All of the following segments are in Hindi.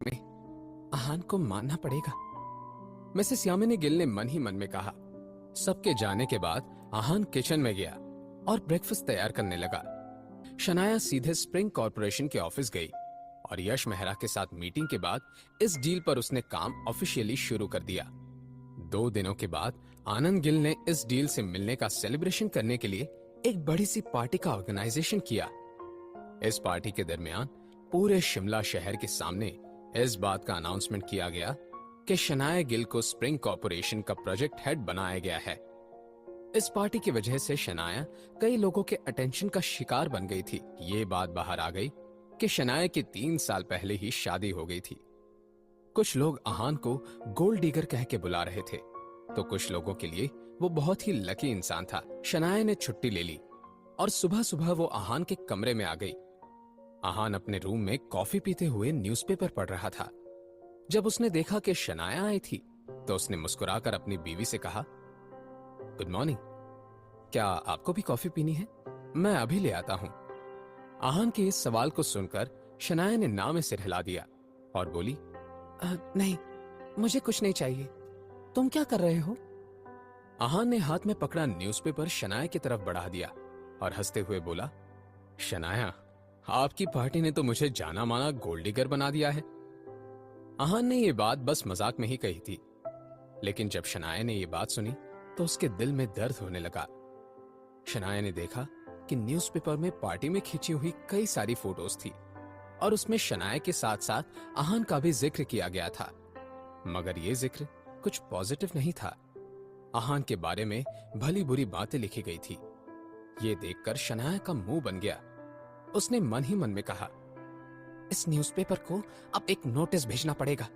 में आहान को मानना पड़ेगा, मिसेस यामिनी गिल ने मन ही मन में कहा। सबके जाने के बाद आहान किचन में गया और ब्रेकफास्ट तैयार करने लगा। शनाया सीधे स्प्रिंग कॉर्पोरेशन के ऑफिस गई और यश मेहरा के साथ मीटिंग के बाद इस डील पर उसने काम ऑफिशियली शुरू कर दिया। 2 दिनों के बाद आनंद गिल ने इस डील से मिलने का सेलिब्रेशन करने के लिए एक बड़ी सी पार्टी का ऑर्गेनाइजेशन किया। इस पार्टी के दरमियान पूरे शिमला शहर के सामने इस बात का अनाउंसमेंट किया गया कि शनाया गिल को स्प्रिंग कॉर्पोरेशन का प्रोजेक्ट हेड बनाया गया है। इस पार्टी की वजह से शनाया कई लोगों के अटेंशन का शिकार बन गई थी। ये बात बाहर आ गई कि शनाया की 3 साल पहले ही शादी हो गई थी। कुछ लोग आहान को गोल्ड डिगर कह के बुला रहे थे, तो कुछ लोगों के लिए वो बहुत ही लकी इंसान था। शनाया ने छुट्टी ले ली और सुबह सुबह वो आहान के कमरे में आ गई। आहान अपने रूम में कॉफी पीते हुए न्यूज़पेपर पढ़ रहा था। जब उसने देखा कि शनाया आई थी, तो उसने मुस्कुराकर अपनी बीवी से कहा, गुड मॉर्निंग, क्या आपको भी कॉफी पीनी है? मैं अभी ले आता हूं। आहान के इस सवाल को सुनकर शनाया ने ना में सिर हिला दिया और बोली, नहीं, मुझे कुछ नहीं चाहिए। तुम क्या कर रहे हो? आहान ने हाथ में पकड़ा न्यूज़पेपर शनाया की तरफ बढ़ा दिया और हंसते हुए बोला, शनाया, आपकी पार्टी ने तो मुझे जाना माना गोल्ड डिगर बना दिया है। आहान ने यह बात बस मजाक में ही कही थी, लेकिन जब शनाया ने यह बात सुनी तो उसके दिल में दर्द होने लगा। शनाया ने देखा कि न्यूज़पेपर में पार्टी में खींची हुई कई सारी फोटोज थी और उसमें शनाया के साथ साथ आहान का भी जिक्र किया गया था, मगर यह जिक्र कुछ पॉजिटिव नहीं था। आहान के बारे में भली बुरी बातें लिखी गई थी। यह देखकर शनाया का मुंह बन गया। उसने मन ही मन में कहा, इस न्यूज़पेपर को अब एक नोटिस भेजना पड़ेगा।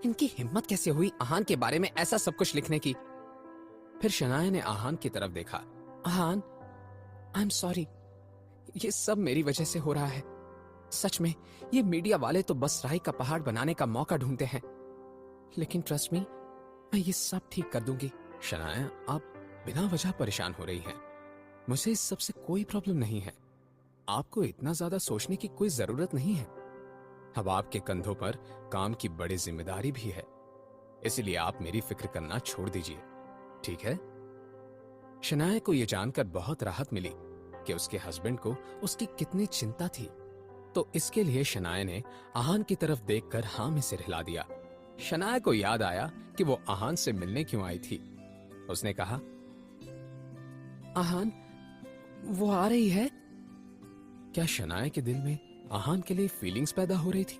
इनकी हिम्मत कैसे हुई आहान के बारे में ऐसा सब कुछ लिखने की? फिर शनाया ने आहान की तरफ देखा। आहान, आई एम सॉरी, ये सब मेरी वजह से हो रहा है। सच में ये मीडिया वाले तो बस राई का पहाड़ बनाने का मौका ढूंढते हैं, लेकिन ट्रस्ट मी, मैं ये सब ठीक कर दूंगी। शनाया, आप बिना वजह परेशान हो रही हैं। मुझे इस सब से कोई प्रॉब्लम नहीं है। आपको इतना ज्यादा सोचने की कोई जरूरत नहीं है। अब आपके कंधों पर काम की बड़ी जिम्मेदारी भी है, इसलिए आप मेरी फिक्र करना छोड़ दीजिए, ठीक है? शनाया को यह जानकर बहुत राहत मिली कि उसके हस्बैंड को उसकी कितनी चिंता थी, तो इसके लिए शनाया ने आहान की तरफ देखकर हाँ में सिर हिला दिया। शनाया को याद आया कि वो आहान से मिलने क्यों आई थी। उसने कहा, आहान, वो आ रही है? क्या शनाया के दिल में आहान के लिए फीलिंग्स पैदा हो रही थी?